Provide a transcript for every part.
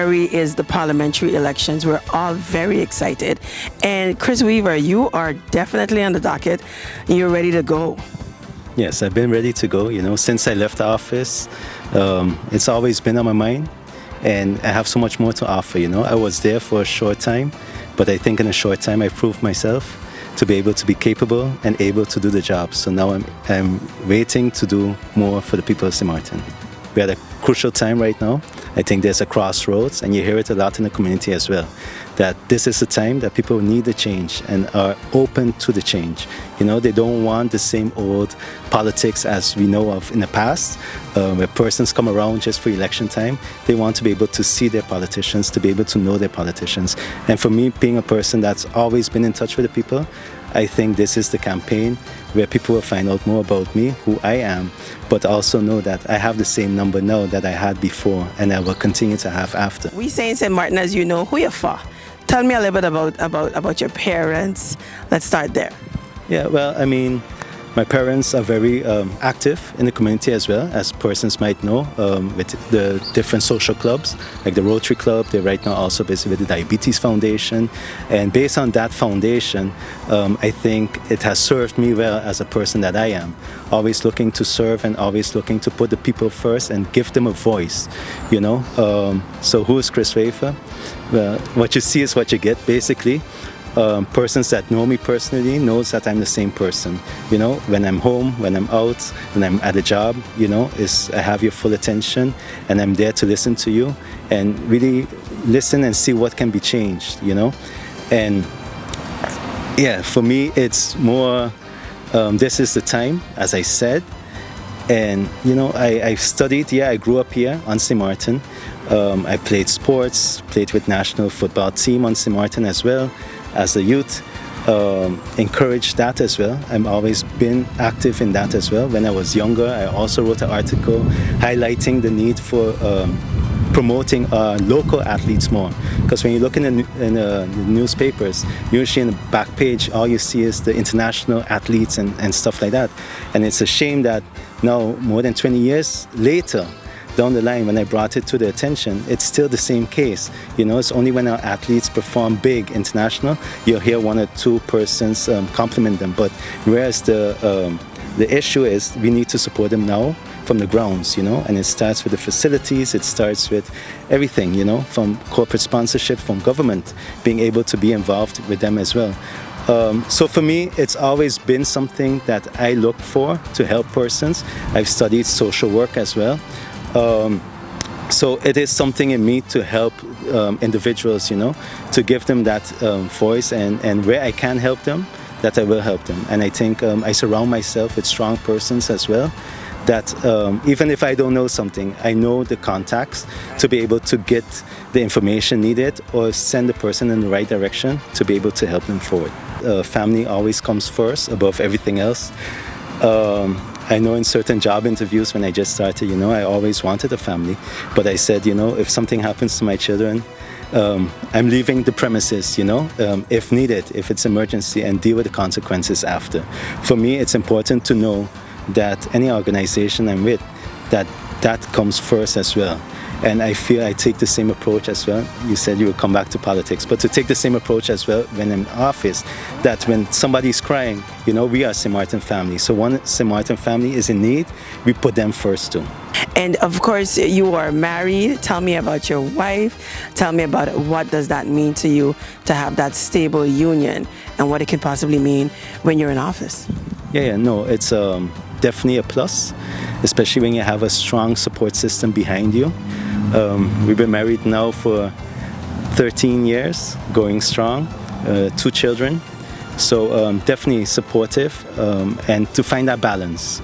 February is the parliamentary elections. We're all very excited. And Chris Wever, you are definitely on the docket. You're ready to go. Yes, I've been ready to go. Since I left the office, it's always been on my mind, and I have so much more to offer. I was there for a short time, but I think in a short time I proved myself to be able to be capable and able to do the job. So now I'm waiting to do more for the people of St. Maarten. We're at a crucial time right now. I think there's a crossroads, and you hear it a lot in the community as well, that this is a time that people need the change and are open to the change. They don't want the same old politics as we know of in the past, where persons come around just for election time. They want to be able to see their politicians, to be able to know their politicians. And for me, being a person that's always been in touch with the people, I think this is the campaign where people will find out more about me, who I am, but also know that I have the same number now that I had before, and I will continue to have after. We say in St. Maarten, as you know, who you're for. Tell me a little bit about your parents. Let's start there. Yeah, well, my parents are very active in the community as well, as persons might know, with the different social clubs, like the Rotary Club. They're right now also busy with the Diabetes Foundation. And based on that foundation, I think it has served me well as a person that I am, always looking to serve and always looking to put the people first and give them a voice, So who is Chris Wever? Well, what you see is what you get, basically. Persons that know me personally knows that I'm the same person. When I'm home, when I'm out, when I'm at a job, I have your full attention, and I'm there to listen to you and really listen and see what can be changed. And yeah, for me, it's more. This is the time, as I said, and I studied. Yeah, I grew up here on St. Maarten. I played sports, played with national football team on St. Maarten as well. As a youth, encouraged that as well. I've always been active in that as well. When I was younger, I also wrote an article highlighting the need for promoting local athletes more. Because when you look in the newspapers, usually in the back page, all you see is the international athletes and stuff like that. And it's a shame that now, more than 20 years later, down the line, when I brought it to the attention, it's still the same case. It's only when our athletes perform big international, you'll hear one or two persons compliment them. But whereas the issue is we need to support them now from the grounds, and it starts with the facilities, it starts with everything, from corporate sponsorship, from government, being able to be involved with them as well. So for me, it's always been something that I look for to help persons. I've studied social work as well. So it is something in me to help individuals, to give them that voice, and where I can help them, that I will help them. And I think I surround myself with strong persons as well, that even if I don't know something, I know the contacts to be able to get the information needed or send the person in the right direction to be able to help them forward. Family always comes first above everything else. I know in certain job interviews when I just started, I always wanted a family. But I said, if something happens to my children, I'm leaving the premises, if needed, if it's emergency, and deal with the consequences after. For me, it's important to know that any organization I'm with, that comes first as well. And I feel I take the same approach as well. You said you would come back to politics, but to take the same approach as well when I'm in office, that when somebody's crying, we are St. Maarten family. So when St. Maarten family is in need, we put them first too. And of course, you are married. Tell me about your wife. Tell me about what does that mean to you to have that stable union, and what it can possibly mean when you're in office. No, it's definitely a plus, especially when you have a strong support system behind you. We've been married now for 13 years, going strong, 2 children. So definitely supportive, and to find that balance,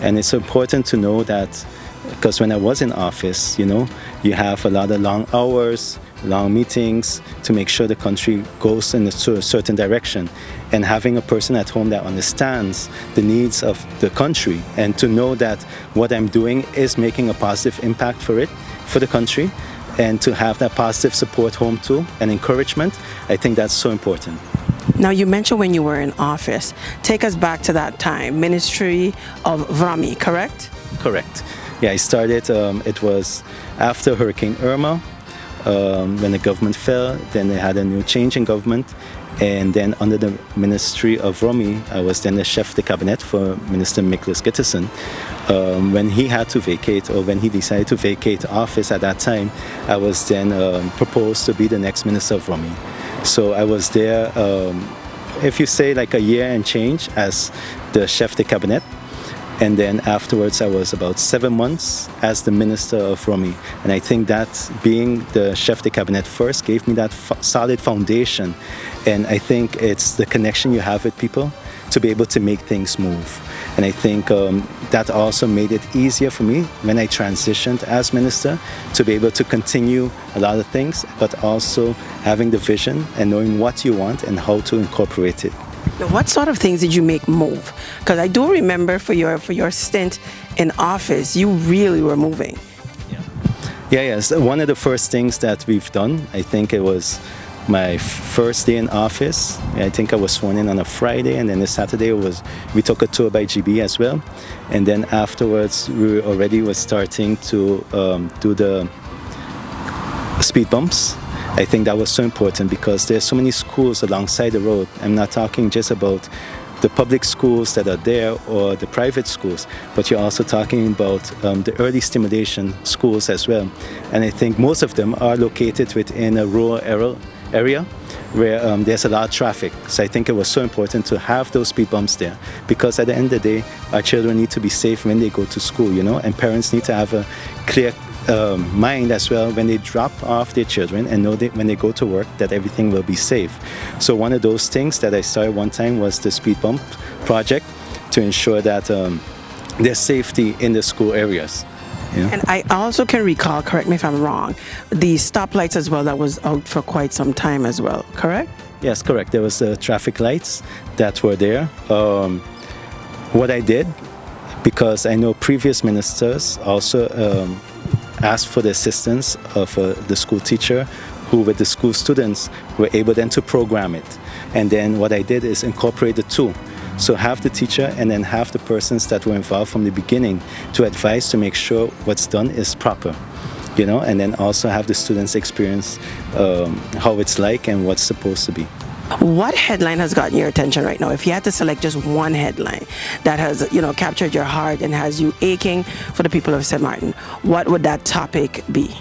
And it's important to know that, because when I was in office, you have a lot of long hours, long meetings to make sure the country goes in a certain direction. And having a person at home that understands the needs of the country, and to know that what I'm doing is making a positive impact for the country, and to have that positive support home too, and encouragement, I think that's so important. Now, you mentioned when you were in office. Take us back to that time, Ministry of Vrami, correct? Correct. Yeah, I started, it was after Hurricane Irma. when the government fell, then they had a new change in government. And then under the Ministry of Romy, I was then the chef de cabinet for Minister Nicholas Gitterson. When he had to vacate, or when he decided to vacate office at that time, I was then proposed to be the next Minister of Romy. So I was there, if you say like a year and change as the chef de cabinet. And then afterwards, I was about 7 months as the Minister of Romy. And I think that being the chef de cabinet first gave me that solid foundation. And I think it's the connection you have with people to be able to make things move. And I think that also made it easier for me when I transitioned as minister to be able to continue a lot of things, but also having the vision and knowing what you want and how to incorporate it. Now, what sort of things did you make move? Because I do remember for your stint in office, you really were moving. Yes. One of the first things that we've done, I think it was my first day in office. I think I was sworn in on a Friday, and then the Saturday we took a tour by GB as well. And then afterwards, we already was starting to do the speed bumps. I think that was so important because there's so many schools alongside the road. I'm not talking just about the public schools that are there or the private schools, but you're also talking about the early stimulation schools as well. And I think most of them are located within a rural area where there's a lot of traffic. So I think it was so important to have those speed bumps there because at the end of the day, our children need to be safe when they go to school, and parents need to have a clear mind as well when they drop off their children and know that when they go to work that everything will be safe. So one of those things that I started one time was the speed bump project to ensure that there's safety in the school areas. And I also can recall, correct me if I'm wrong, the stoplights as well that was out for quite some time as well, correct? Yes, correct. There was the traffic lights that were there. What I did, because I know previous ministers also asked for the assistance of the school teacher who with the school students were able then to program it. And then what I did is incorporate the two. So have the teacher and then have the persons that were involved from the beginning to advise to make sure what's done is proper, and then also have the students experience how it's like and what's supposed to be. What headline has gotten your attention right now? If you had to select just one headline that has, captured your heart and has you aching for the people of St. Maarten, what would that topic be?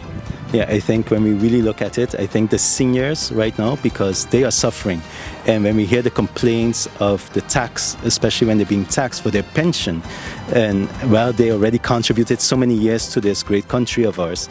Yeah, I think when we really look at it, I think the seniors right now, because they are suffering. And when we hear the complaints of the tax, especially when they're being taxed for their pension, and they already contributed so many years to this great country of ours.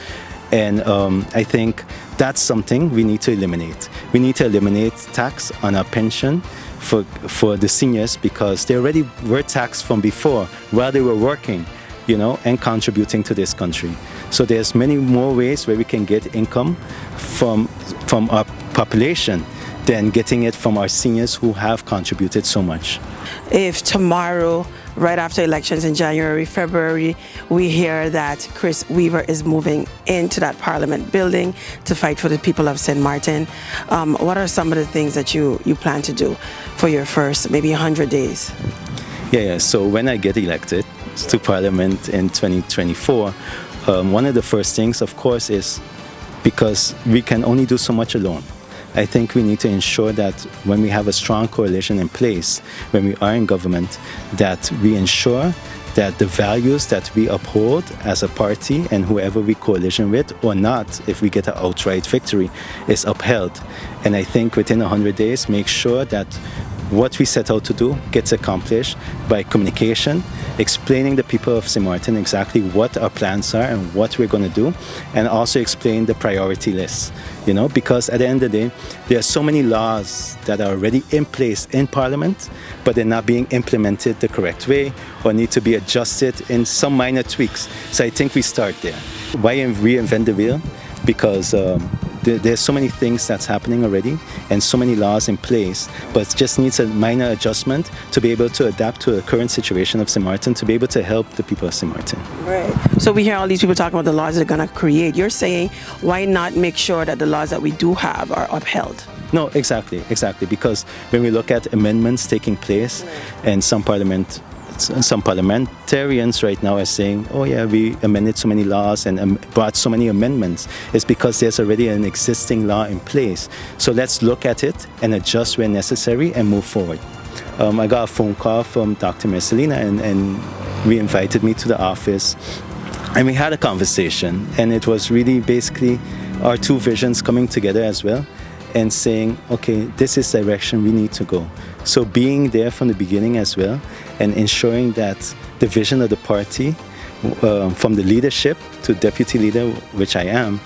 And I think that's something we need to eliminate. We need to eliminate tax on our pension for the seniors because they already were taxed from before while they were working, and contributing to this country. So there's many more ways where we can get income from our population than getting it from our seniors who have contributed so much. If tomorrow, right after elections in January, February, we hear that Chris Wever is moving into that Parliament building to fight for the people of St. Maarten, what are some of the things that you plan to do for your first maybe 100 days? Yeah. So when I get elected to Parliament in 2024, one of the first things, of course, is because we can only do so much alone. I think we need to ensure that when we have a strong coalition in place, when we are in government, that we ensure that the values that we uphold as a party and whoever we coalition with or not, if we get an outright victory, is upheld. And I think within 100 days, make sure that what we set out to do gets accomplished by communication, explaining the people of St. Maarten exactly what our plans are and what we're going to do, and also explain the priority list. Because at the end of the day, there are so many laws that are already in place in Parliament, but they're not being implemented the correct way or need to be adjusted in some minor tweaks. So I think we start there. Why reinvent the wheel? Because there's so many things that's happening already and so many laws in place, but it just needs a minor adjustment to be able to adapt to the current situation of St. Maarten, to be able to help the people of St. Maarten. Right. So we hear all these people talking about the laws they're going to create. You're saying, why not make sure that the laws that we do have are upheld? No, exactly. Because when we look at amendments taking place in some parliament some parliamentarians right now are saying, oh yeah, we amended so many laws and brought so many amendments. It's because there's already an existing law in place. So let's look at it and adjust where necessary and move forward. I got a phone call from Dr. Mercelina and we invited me to the office and we had a conversation, and it was really basically our two visions coming together as well and saying, okay, this is the direction we need to go. So being there from the beginning as well and ensuring that the vision of the party, from the leadership to deputy leader, which I am,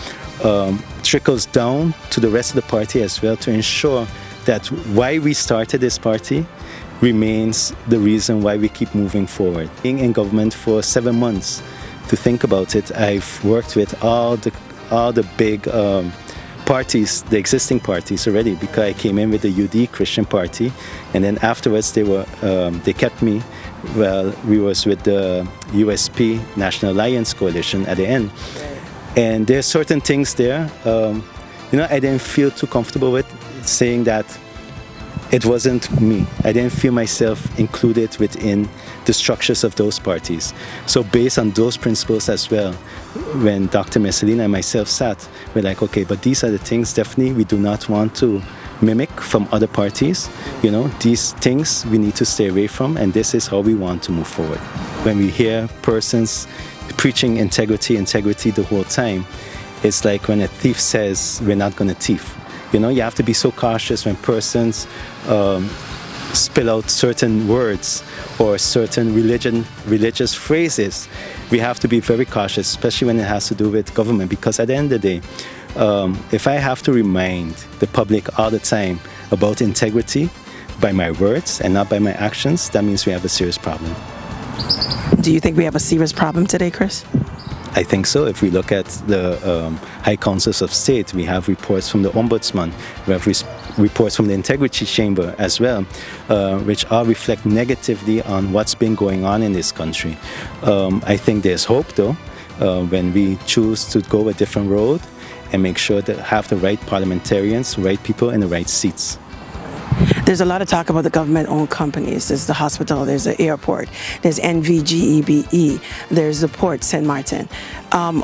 trickles down to the rest of the party as well, to ensure that why we started this party remains the reason why we keep moving forward. Being in government for 7 months, to think about it, I've worked with all the big parties, the existing parties already, because I came in with the UD Christian Party, and then afterwards they kept me. Well, we was with the USP National Alliance Coalition at the end, and there's certain things there, I didn't feel too comfortable with saying that it wasn't me. I didn't feel myself included within the structures of those parties. So based on those principles as well, when Dr. Mercelina and myself sat, we're like, okay, but these are the things definitely we do not want to mimic from other parties. These things we need to stay away from, and this is how we want to move forward. When we hear persons preaching integrity the whole time, it's like when a thief says, we're not going to thief. You have to be so cautious when persons spill out certain words or certain religious phrases. We have to be very cautious, especially when it has to do with government, because at the end of the day, if I have to remind the public all the time about integrity by my words and not by my actions, that means we have a serious problem. Do you think we have a serious problem today, Chris? I think so. If we look at the High Councils of State, we have reports from the Ombudsman, we have reports from the Integrity Chamber as well, which all reflect negatively on what's been going on in this country. I think there's hope, though, when we choose to go a different road and make sure that have the right parliamentarians, right people in the right seats. There's a lot of talk about the government-owned companies. There's the hospital, there's the airport, there's NVGEBE, there's the port, St. Maarten.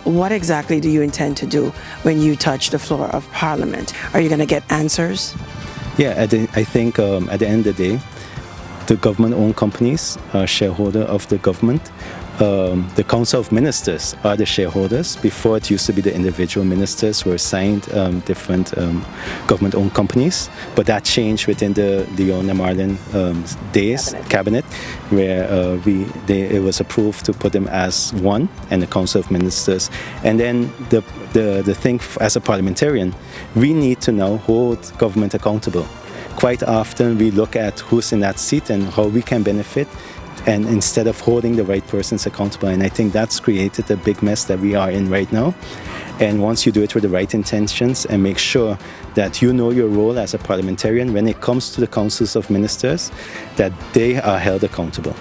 What exactly do you intend to do when you touch the floor of Parliament? Are you going to get answers? Yeah, I think at the end of the day, the government-owned companies are shareholder of the government. The Council of Ministers are the shareholders. Before, it used to be the individual ministers who were assigned different government-owned companies, but that changed within the Leona Maarten days cabinet, where it was approved to put them as one, and the Council of Ministers. And then the thing as a parliamentarian, we need to now hold government accountable. Quite often we look at who's in that seat and how we can benefit, and instead of holding the right persons accountable. And I think that's created a big mess that we are in right now. And once you do it with the right intentions and make sure that you know your role as a parliamentarian when it comes to the councils of ministers, that they are held accountable.